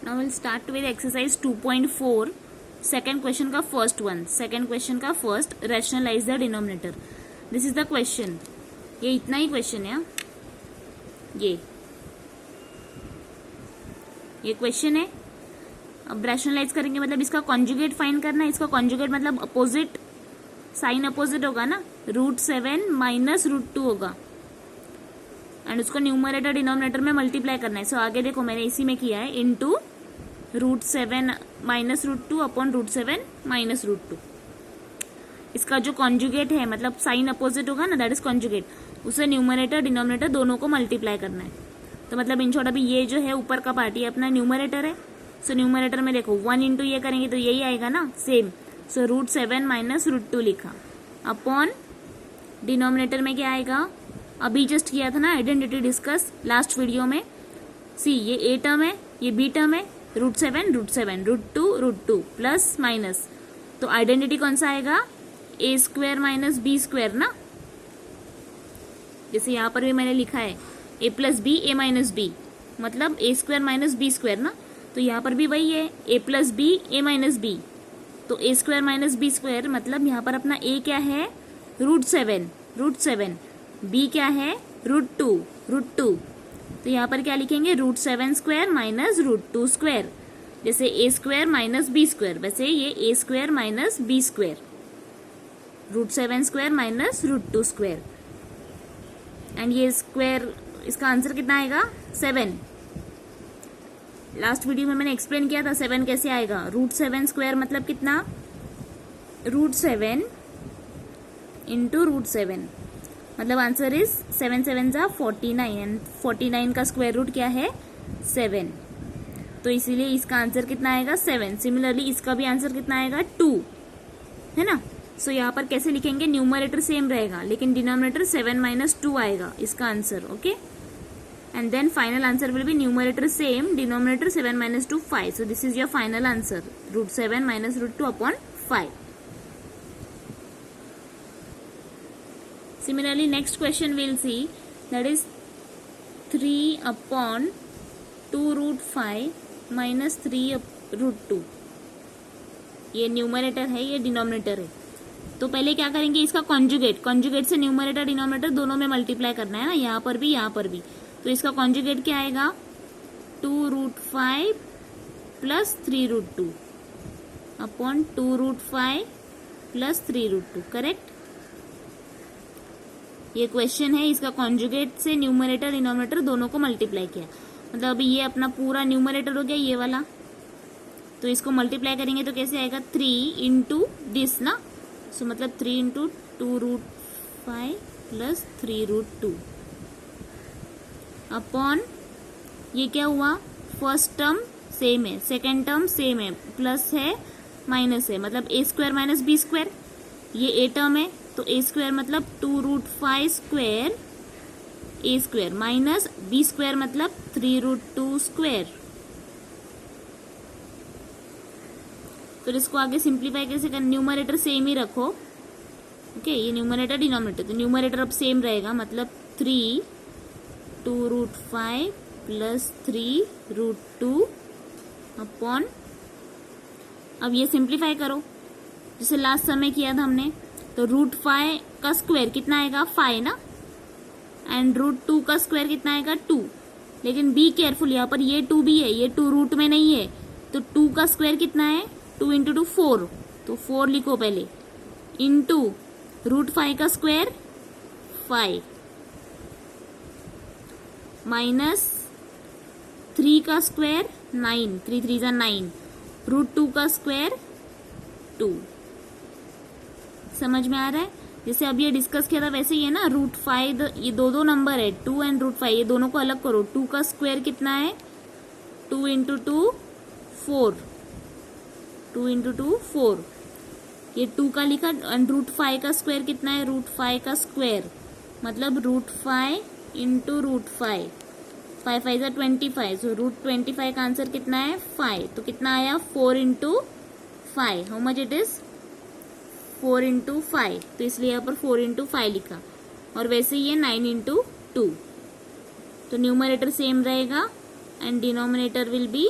Now we'll start with exercise 2.4. Second question का first one. Second question का first, rationalize the denominator. This is the question. ये इतना ही question है. ये question है. अब रैशनलाइज करेंगे मतलब इसका कॉन्जुगेट फाइंड करना है. इसका कॉन्जुगेट मतलब अपोजिट, साइन अपोजिट होगा ना. √7 माइनस √2 होगा एंड उसको न्यूमरेटर डिनोमिनेटर में मल्टीप्लाई करना है. सो आगे देखो मैंने इसी में किया है इनटू √7 माइनस √2 अपॉन √7 माइनस √2. इसका जो कॉन्जुगेट है मतलब साइन अपोजिट होगा ना, दैट इज कॉन्जुगेट. उसे न्यूमरेटर डिनोमिनेटर दोनों को मल्टीप्लाई करना है. तो मतलब इन शॉर्ट अभी ये जो है ऊपर का पार्ट ये अपना न्यूमरेटर है. सो न्यूमरेटर में देखो 1 इंटू ये करेंगे तो यही आएगा ना सेम. सो √7 माइनस √2 लिखा अपॉन डिनोमिनेटर में क्या आएगा. अभी जस्ट किया था ना आइडेंटिटी डिस्कस लास्ट वीडियो में. सी ये ए टर्म है, ये बी टर्म है. √7 √2 प्लस माइनस. तो आइडेंटिटी कौन सा आएगा, ए स्क्वायर माइनस बी स्क्वायर ना. जैसे यहां पर भी मैंने लिखा है ए plus B A minus B, मतलब a square minus B square ना. तो यहां पर भी वही है ए plus B A minus B. तो ए स्क्वायर माइनस बी स्क्वायर मतलब यहाँ पर अपना ए क्या है √7, बी क्या है √2. तो यहाँ पर क्या लिखेंगे √7 स्क्वायर माइनस √2 स्क्वायर. जैसे A square minus B square वैसे ये A square minus B square. √7 square minus √2 square and ये स्क्वायर. इसका आंसर कितना आएगा 7. लास्ट वीडियो में मैंने एक्सप्लेन किया था 7 कैसे आएगा. √7 स्क्वायर मतलब कितना, √7 इंटू √7 मतलब आंसर इज 7 7 जा 49 एंड 49 का स्क्वायर रूट क्या है 7. तो इसीलिए इसका आंसर कितना आएगा 7. सिमिलरली इसका भी आंसर कितना आएगा 2 है ना. सो यहाँ पर कैसे लिखेंगे, न्यूमरेटर सेम रहेगा लेकिन डिनोमिनेटर 7 माइनस 2 आएगा इसका answer. Okay and then final answer will be numerator same, denominator 7 minus 2 5. So this is your final answer √7 minus √2 upon 5. Similarly, next question we'll see, that is 3 upon 2√5 minus 3√2. ये numerator है, ये denominator है. तो पहले क्या करेंगे, इसका conjugate से न्यूमरेटर डिनोमिनेटर दोनों में मल्टीप्लाई करना है ना, यहाँ पर भी. तो इसका कॉन्जुगेट क्या आएगा 2√5 प्लस 3√2 अपॉन 2√5 प्लस 3√2. करेक्ट. ये क्वेश्चन है, इसका कॉन्जुगेट से न्यूमरेटर डिनोमिनेटर दोनों को मल्टीप्लाई किया. मतलब अभी ये अपना पूरा न्यूमरेटर हो गया ये वाला. तो इसको मल्टीप्लाई करेंगे तो कैसे आएगा 3 इंटू दिस ना. सो मतलब 3 इंटू 2√5 प्लस 3√2 अपॉन ये क्या हुआ, फर्स्ट टर्म सेम है, सेकेंड टर्म सेम है, प्लस है माइनस है, मतलब a square minus B square. ये ए टर्म है तो ए स्क्वायर मतलब 2√5 स्क्वायर ए स्क्वायर माइनस बी स्क्वायर मतलब 3√2 स्क्वायर. फिर इसको आगे सिंप्लीफाई कैसे करना, न्यूमरेटर सेम ही रखो. ओके ये न्यूमरेटर डिनोमिनेटर, तो न्यूमरेटर अब सेम रहेगा मतलब 3 2√5 प्लस 3√2 अपॉन. अब ये सिंप्लीफाई करो जैसे लास्ट समय किया था हमने. तो √5 का स्क्वायर कितना आएगा 5 ना, एंड √2 का स्क्वायर कितना आएगा 2. लेकिन बी केयरफुल, यहाँ पर ये 2 भी है, ये 2 रूट में नहीं है. तो 2 का स्क्वायर कितना है 2 इंटू 2 4. तो 4 लिखो पहले इंटू √5 का स्क्वायर 5 माइनस 3 का स्क्वायर 9, 3 3 जा 9, √2 का स्क्वायर 2. समझ में आ रहा है. जैसे अब ये डिस्कस किया था वैसे ही है ना. √5 ये दो नंबर है 2 एंड √5, ये दोनों को अलग करो. 2 का स्क्वायर कितना है 2 इंटू 2 4, 2 इंटू 2 4. ये 2 का लिखा एंड √5 का स्क्वायर कितना है √5 का स्क्वायर मतलब √5 इंटू √5, 5 5 जा 25. सो √25 का आंसर कितना है 5. तो कितना आया 4 into 5. How much it is 4 into 5. तो इसलिए यहाँ पर 4 इंटू 5 लिखा. और वैसे ये 9 इंटू 2. तो न्यूमरेटर सेम रहेगा एंड डिनोमिनेटर विल बी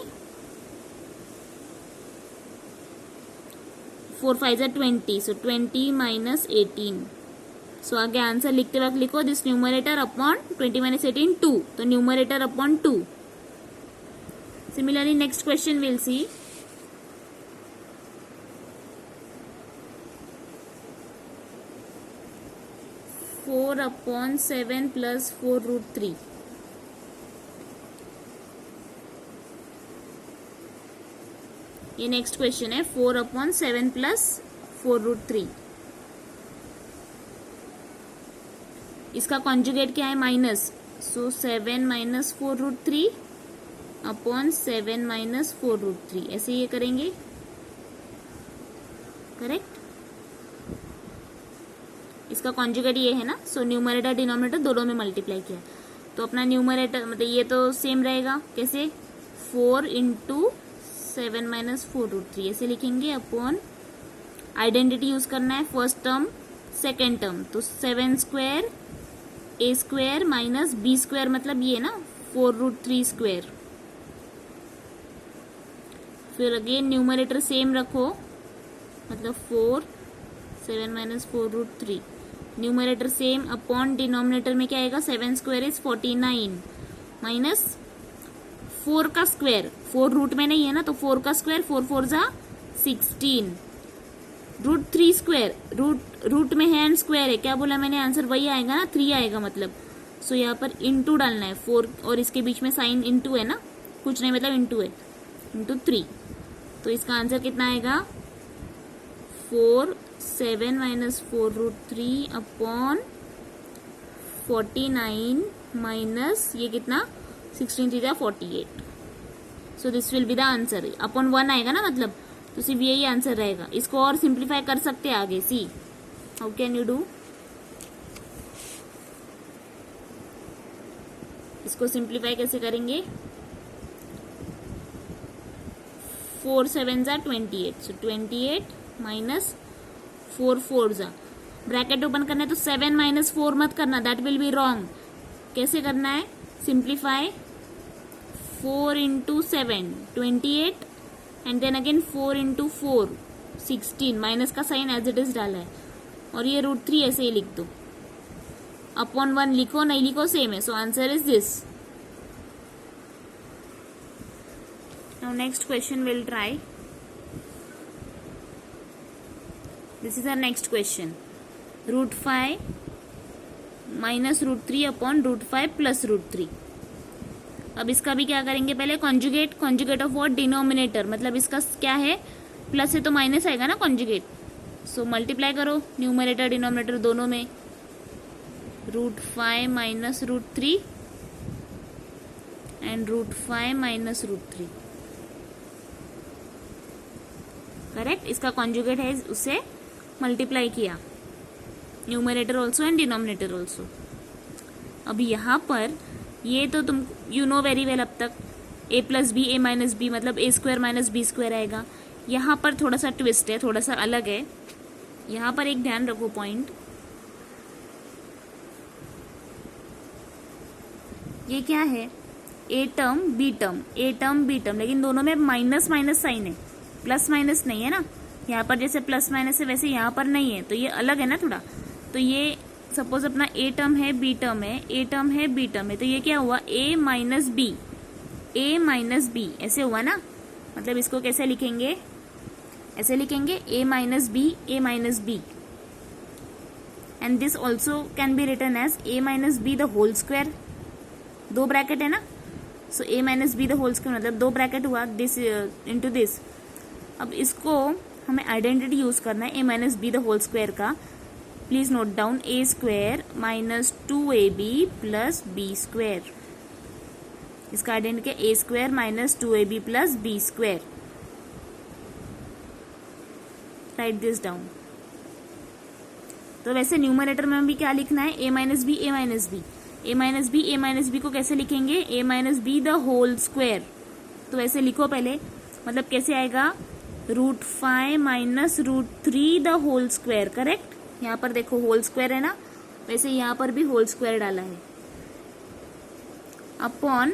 4 5 जा 20, सो 20 माइनस 18. सो आगे आंसर लिखते वक्त लिखो दिस न्यूमरेटर अपॉन 20 माइनस 18 2, तो numerator upon 2. Similarly next question will see. 4 upon 7 plus 4 root 3. ये नेक्स्ट क्वेश्चन है. 4 अपॉन 7 प्लस 4 रूट 3. इसका कॉन्जुगेट क्या है? Minus. So 7 minus 4 root 3 upon 7 minus 4 root 3. ऐसे ये करेंगे. करेक्ट. इसका कॉन्जुगेट ये है ना. सो न्यूमरेटर डिनोमिनेटर दोनों में मल्टीप्लाई किया, तो अपना न्यूमरेटर मतलब ये तो सेम रहेगा. कैसे? 4 इंटू 7 माइनस 4 रूट 3 ऐसे लिखेंगे. अपॉन आइडेंटिटी यूज करना है. फर्स्ट टर्म सेकेंड टर्म, तो 7 स्क्वायर ए स्क्वायर माइनस बी स्क्वायर, मतलब ये ना 4 रूट 3 स्क्वायर. फिर अगेन न्यूमरेटर सेम रखो, मतलब 4 7 minus 4 root 3. Numerator same. Upon denominator में क्या आएगा? 7 स्क्वायर इज 49 माइनस 4 का स्क्वायर. 4 रूट में नहीं है ना, तो 4 का स्क्वायर 4 4 जा 16. रूट 3 स्क्वायर, रूट में है एंड स्क्वायर है. क्या बोला मैंने? आंसर वही आएगा ना, 3 आएगा मतलब. सो यहाँ पर इंटू डालना है. 4 और इसके बीच में साइन इंटू है ना, कुछ नहीं मतलब इंटू है, इंटू 3. तो इसका आंसर कितना आएगा? 4 7 माइनस 4 रूट 3 अपॉन 49 माइनस ये कितना? 16 3 48. So this will be the answer. Upon 1 आएगा ना मतलब, तो सिर्फ यही आंसर रहेगा. इसको और सिंप्लीफाई कर सकते हैं आगे. See how can you do. इसको सिंप्लीफाई कैसे करेंगे? 4 7 जा 28, सो 28 माइनस 4 4 जा. ब्रैकेट ओपन करना है तो 7 माइनस 4 मत करना, दैट विल बी रॉन्ग. कैसे करना है? Simplify. 4 into 7 28 and then again 4 into 4 16. Minus का साइन एज इट इज डाला है, और ये रूट 3 ऐसे ही लिख दो. अपॉन 1 लिखो नहीं लिखो सेम है. So answer is this. Now next question will try. This is our next question. Root 5 minus root 3 upon root 5 plus root 3. अब इसका भी क्या करेंगे? पहले conjugate. Conjugate of what? Denominator. मतलब इसका क्या है? प्लस है तो माइनस आएगा ना कॉन्जुगेट. सो मल्टीप्लाई करो न्यूमरेटर डिनोमिनेटर दोनों में. Root 5 minus root 3 and root 5 minus root 3. Correct. इसका कॉन्जुगेट है, उसे मल्टीप्लाई किया. Numerator also and denominator also. अब यहाँ पर ये तो तुम यू नो वेरी वेल अब तक. ए plus B A minus B मतलब a square minus B square आएगा. यहाँ पर थोड़ा सा ट्विस्ट है, थोड़ा सा अलग है. यहाँ पर एक ध्यान रखो पॉइंट. ये क्या है? ए term b term, a term b term, लेकिन दोनों में माइनस माइनस साइन है, प्लस माइनस नहीं है ना. यहाँ पर जैसे प्लस माइनस है वैसे यहाँ पर नहीं है, तो ये अलग है ना थोड़ा. तो ये सपोज अपना ए टर्म है बी टर्म है, ए टर्म है बी टर्म है, तो ये क्या हुआ? A minus B, A minus B ऐसे हुआ ना. मतलब इसको कैसे लिखेंगे? ऐसे लिखेंगे A minus B, A minus B. And this also can be written as A minus B the whole square. 2 bracket है ना, so A minus B the whole square मतलब 2 ब्रैकेट हुआ, दिस इंटू दिस. अब इसको हमें identity use करना है A minus B the whole square का. Please note down. A square minus 2ab plus B square. इसका आइडेंटिटी है A square minus 2ab plus B square. Write this down. तो वैसे न्यूमरेटर में भी क्या लिखना है? A minus B, A minus B. A minus B, A minus B को कैसे लिखेंगे? A minus B the whole square. तो ऐसे लिखो पहले. मतलब कैसे आएगा? Root 5 minus root 3 the whole square. Correct. यहाँ पर देखो होल स्क्वायर है ना, वैसे यहाँ पर भी होल स्क्वायर डाला है. अपॉन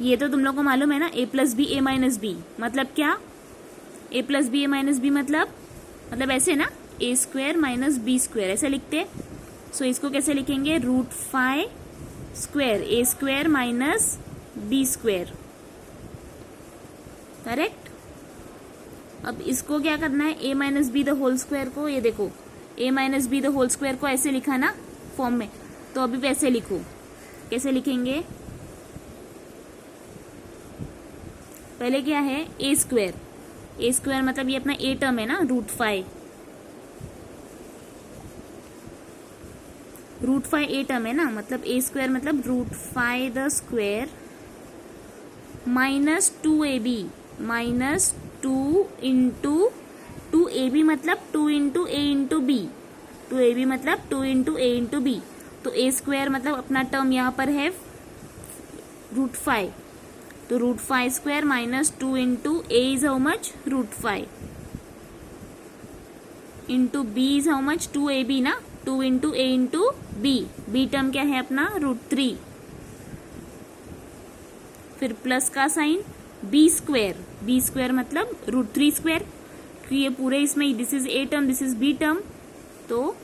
ये तो तुम लोग को मालूम है ना, A plus B A minus B मतलब क्या? A plus B A minus B मतलब मतलब ऐसे ना, A square minus B square ऐसे लिखते हैं। सो इसको कैसे लिखेंगे, रूट 5 स्क्वायर ए square minus B square, correct. अब इसको क्या करना है, A minus B the whole square को, ये देखो A minus B the whole square को ऐसे लिखा ना फॉर्म में, तो अभी वैसे लिखो। कैसे लिखेंगे, पहले क्या है ए स्क्वायर, ए स्क्वायर मतलब ये अपना ए टर्म है ना, रूट 5, रूट 5 ए टर्म है ना, मतलब ए स्क्वायर मतलब root 5 the square minus 2ab minus 2 into 2ab मतलब 2 into a into B, 2ab मतलब 2 इंटू ए इंटू बी। तो ए स्क्वायर मतलब अपना टर्म यहाँ पर है रूट 5, तो root 5 square minus 2 into a is how much, root 5 into B is how much, 2ab ना, 2 into a into b, b term क्या है अपना रूट 3, फिर प्लस का साइन बी स्क्वायर मतलब रूट 3 स्क्वायर, क्योंकि ये पूरे इसमें this is a term this is b term, तो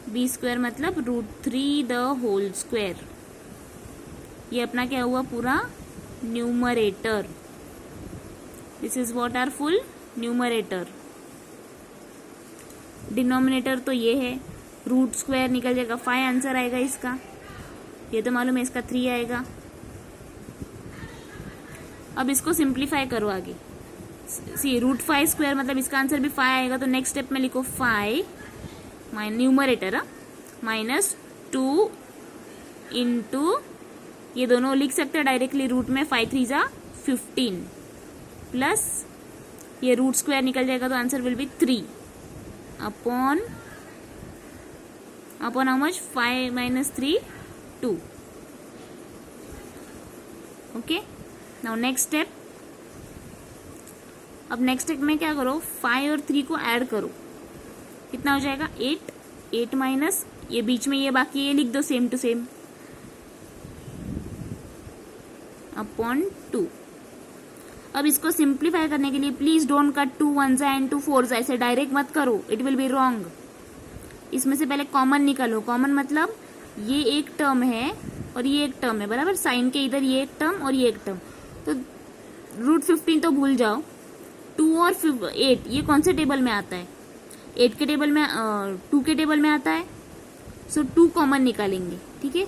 बी स्क्वायर मतलब रूट 3 द होल स्क्वायर। ये अपना क्या हुआ पूरा numerator, this is what our full numerator. Denominator तो ये है, रूट स्क्वायर निकल जाएगा 5 आंसर आएगा इसका, ये तो मालूम है, इसका 3 आएगा। अब इसको सिंप्लीफाई करो आगे, सी रूट 5 स्क्वायर मतलब इसका आंसर भी 5 आएगा, तो नेक्स्ट स्टेप में लिखो 5 न्यूमरेटर माइनस 2 इंटू, ये दोनों लिख सकते हैं डायरेक्टली रूट में, 5 3 जा 15 प्लस ये रूट स्क्वायर निकल जाएगा तो answer will be 3 upon how much, 5 minus 3 2। Okay, now next step. अब नेक्स्ट स्टेप में क्या करो, 5 और 3 को ऐड करो, कितना हो जाएगा 8, 8 माइनस ये बीच में ये बाकी ये लिख दो सेम टू सेम अपॉन 2। अब इसको सिंप्लीफाई करने के लिए प्लीज डोंट कट 2 1 एंड 2 4 ऐसे डायरेक्ट मत करो, इट विल बी रॉन्ग। इसमें से पहले कॉमन निकालो, कॉमन मतलब ये एक टर्म है और ये एक टर्म है, बराबर, साइन के इधर ये एक टर्म और ये एक टर्म, तो रूट 15 तो भूल जाओ, 2 और 8 ये कौन से टेबल में आता है, 8 के टेबल में 2 के टेबल में आता है, सो 2 कॉमन निकालेंगे, ठीक है,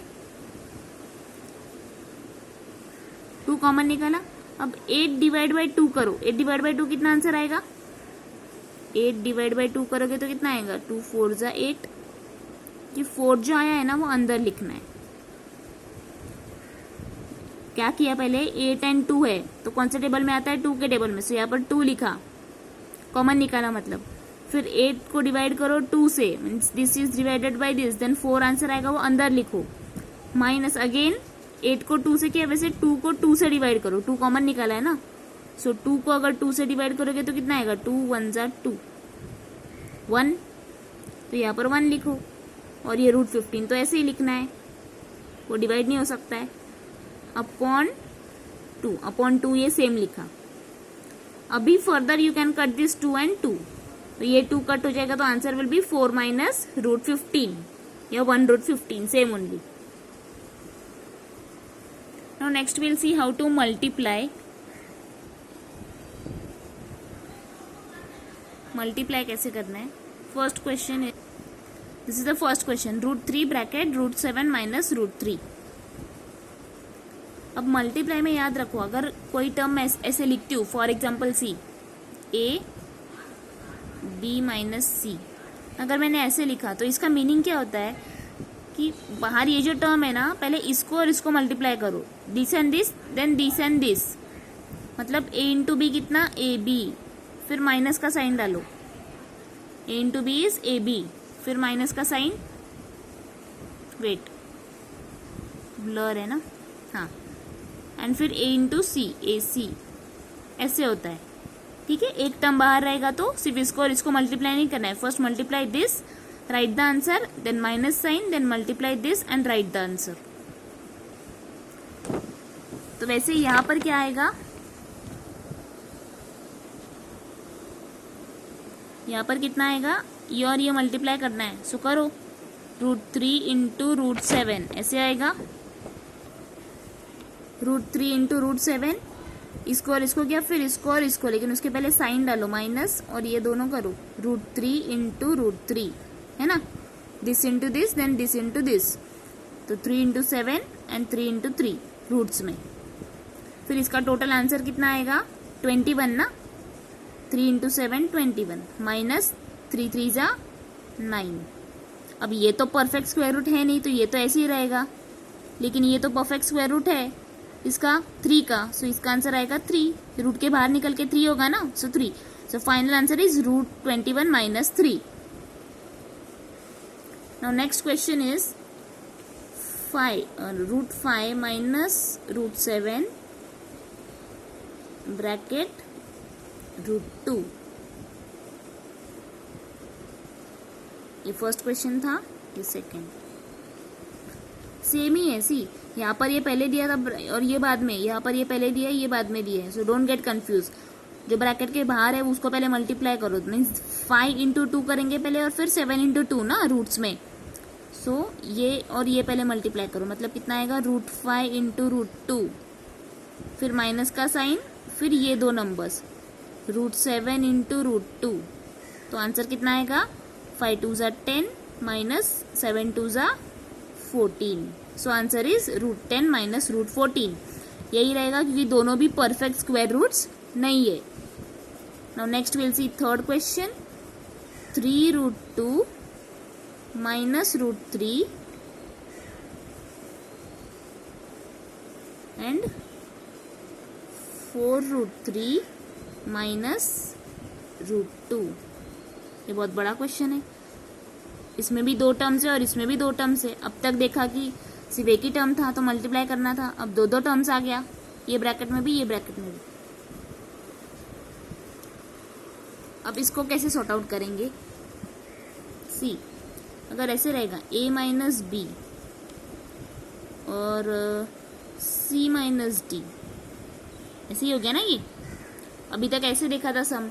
2 कॉमन निकाला। अब 8 डिवाइड बाई 2 करो, 8 डिवाइड बाई 2 कितना आंसर आएगा, 8 डिवाइड बाई 2 करोगे तो कितना आएगा, 2 4 जा 8, ये 4 जो आया है ना वो अंदर लिखना है। क्या किया पहले, 8 एंड 2 है तो कौन से टेबल में आता है, 2 के टेबल में, सो यहाँ पर 2 लिखा, कॉमन निकाला मतलब, फिर 8 को डिवाइड करो 2 से, means this is divided by this, then 4 answer आएगा वो अंदर लिखो, माइनस अगेन 8 को 2 से किया, वैसे 2 को 2 से डिवाइड करो, 2 कॉमन निकाला है ना, सो 2 को अगर 2 से डिवाइड करोगे तो कितना आएगा, 2 1 जा 2 1, तो यहाँ पर 1 लिखो, और ये रूट 15 तो ऐसे ही लिखना है, वो डिवाइड नहीं हो सकता है, अपॉन 2 ये सेम लिखा। अभी further you can cut this 2 and 2, तो ये 2 कट हो जाएगा तो answer will be 4 minus root 15 या 1 root 15 same only. Now next we'll see how to multiply. Multiply कैसे करना है, फर्स्ट क्वेश्चन है, this is the first question, root 3 bracket root 7 minus root 3। अब मल्टीप्लाई में याद रखो, अगर कोई टर्म मैं ऐसे लिखती हूँ, for example C A B minus C, अगर मैंने ऐसे लिखा तो इसका मीनिंग क्या होता है कि बाहर ये जो टर्म है ना, पहले इसको और इसको मल्टीप्लाई करो, this and this, then this and this, मतलब ए इंटू बी कितना ए बी, फिर माइनस का साइन डालो, A into B is A B, फिर माइनस का साइन, वेट ब्लर है ना, हाँ, एंड फिर ए इंटू सी ए सी, ऐसे होता है, ठीक है। एक टर्म बाहर रहेगा तो सिर्फ इसको और इसको मल्टीप्लाई नहीं करना है, first multiply this, write the answer, then minus sign, then multiply this and write the answer। तो वैसे यहां पर क्या आएगा, यहाँ पर कितना आएगा, ये और ये मल्टीप्लाई करना है, सो करो √3 इंटू √7 ऐसे आएगा, √3 इंटू √7, इसको और इसको किया, फिर इसको और इसको, लेकिन उसके पहले साइन डालो माइनस, और ये दोनों करो √3 इंटू √3, है ना, this into this then this into this, तो 3 इंटू 7 एंड 3 इंटू 3 रूट्स में। फिर इसका टोटल आंसर कितना आएगा 21 ना, 3 इंटू 7 21 माइनस 3 3 जा 9। अब ये तो परफेक्ट स्क्वायर रूट है नहीं, तो ये तो ऐसे ही रहेगा, लेकिन ये तो परफेक्ट स्क्वायर रूट है इसका 3 का, सो इसका आंसर आएगा 3, रूट के बाहर निकल के 3 होगा ना, सो 3, so final answer is √21 minus 3। Now next question is √5 minus √7 bracket √2। ये फर्स्ट क्वेश्चन था, ये सेकेंड। सेम ही है, सी यहाँ पर ये पहले दिया था और ये बाद में, यहाँ पर ये पहले दिया है, ये बाद में दिया है, सो डोंट गेट कंफ्यूज। जो ब्रैकेट के बाहर है उसको पहले मल्टीप्लाई करो, मीन्स 5 इंटू 2 करेंगे पहले, और फिर 7 इंटू 2 ना रूट्स में, सो ये और ये पहले मल्टीप्लाई करो, मतलब कितना आएगा √5 इंटू √2, फिर माइनस का साइन, फिर ये दो नंबर्स √7 इंटू √2, तो आंसर कितना आएगा 5 2 जा 10 माइनस 7 2 जा 14, सो आंसर इज √10 माइनस √14। यही रहेगा क्योंकि दोनों भी परफेक्ट स्क्वायर रूट्स नहीं है। Now next will see third question, 3√2 minus √3 and 4√3 minus √2। ये बहुत बड़ा क्वेश्चन है, इसमें भी 2 टर्म्स है और इसमें भी 2 टर्म्स है। अब तक देखा कि सिर्फ एक ही टर्म था तो मल्टीप्लाई करना था, अब 2 टर्म्स आ गया, ये ब्रैकेट में भी ये ब्रैकेट में भी। अब इसको कैसे सॉर्ट आउट करेंगे, सी अगर ऐसे रहेगा a माइनस बी और c माइनस डी, ऐसे ही हो गया ना ये। अभी तक ऐसे देखा था सम,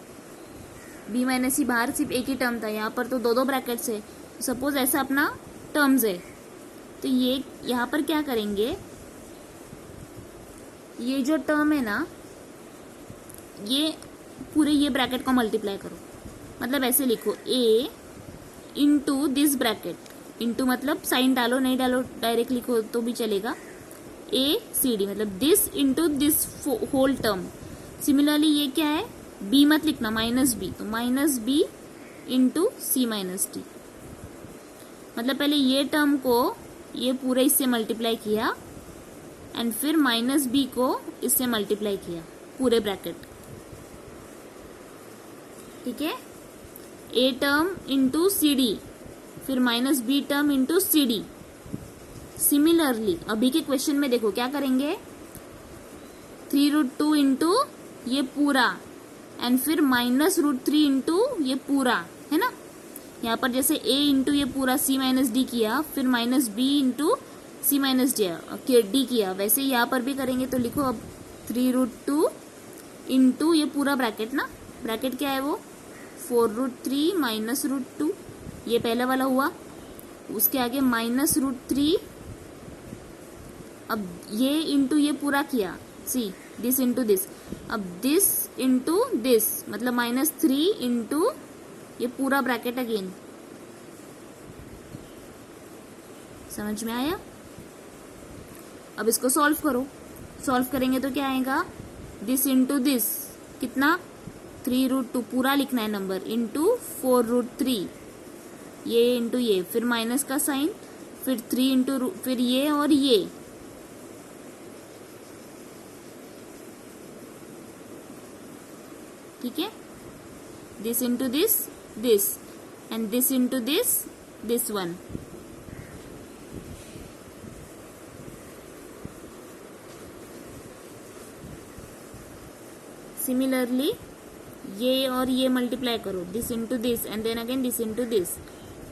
b माइनस सी बाहर सिर्फ एक ही टर्म था, यहाँ पर तो 2 ब्रैकेट्स है। सपोज ऐसा अपना टर्म्स है, तो ये यहाँ पर क्या करेंगे, ये जो टर्म है ना, ये पूरे ये ब्रैकेट को मल्टीप्लाई करो, मतलब ऐसे लिखो a into this bracket, into मतलब साइन डालो, नहीं डालो डायरेक्ट लिखो तो भी चलेगा, ACD मतलब this into this whole term. Similarly ये क्या है, b मत लिखना माइनस b, तो minus b into c minus d, मतलब पहले ये टर्म को ये पूरे इससे मल्टीप्लाई किया एंड फिर माइनस b को इससे मल्टीप्लाई किया पूरे ब्रैकेट, ठीक है, a term into C D, फिर minus b term into C D. Similarly अभी के क्वेश्चन में देखो क्या करेंगे, 3√2 इंटू ये पूरा एंड फिर माइनस √3 इंटू ये पूरा, है ना। यहाँ पर जैसे a इंटू ये पूरा c माइनस डी किया, फिर minus b into c minus D किया, वैसे यहाँ पर भी करेंगे। तो लिखो अब 3√2 इंटू ये पूरा ब्रैकेट ना, ब्रैकेट क्या है वो 4√3 माइनस √2, ये पहला वाला हुआ, उसके आगे माइनस √3, अब ये इंटू ये पूरा किया, सी दिस इंटू दिस, अब दिस इंटू दिस मतलब -3 इंटू ये पूरा ब्रैकेट अगेन। समझ में आया। अब इसको सॉल्व करो, सॉल्व करेंगे तो क्या आएगा, दिस इंटू दिस कितना 3√2 पूरा लिखना है नंबर इंटू 4√3, ये इंटू ये, फिर माइनस का साइन, फिर 3 इंटू फिर ये और ये, ठीक है, this into this this and this into this one. Similarly ये और ये मल्टीप्लाई करो, this into this and then again this into this,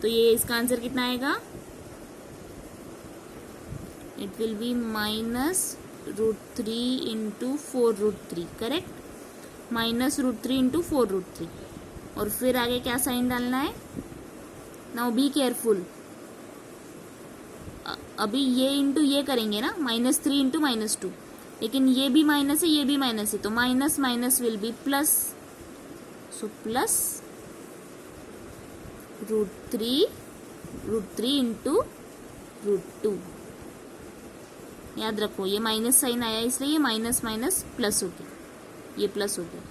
तो ये इसका आंसर कितना आएगा, it will be -√3 into 4√3, correct, -√3 into 4√3। और फिर आगे क्या साइन डालना है. Now be careful. अभी ये इंटू ये करेंगे ना, -3 इंटू -2, लेकिन ये भी माइनस है, ये भी माइनस है, तो minus minus will be plus. So plus √3 into √2. याद रखो ये माइनस साइन आया इसलिए ये माइनस माइनस प्लस हो गया, ये प्लस हो गया.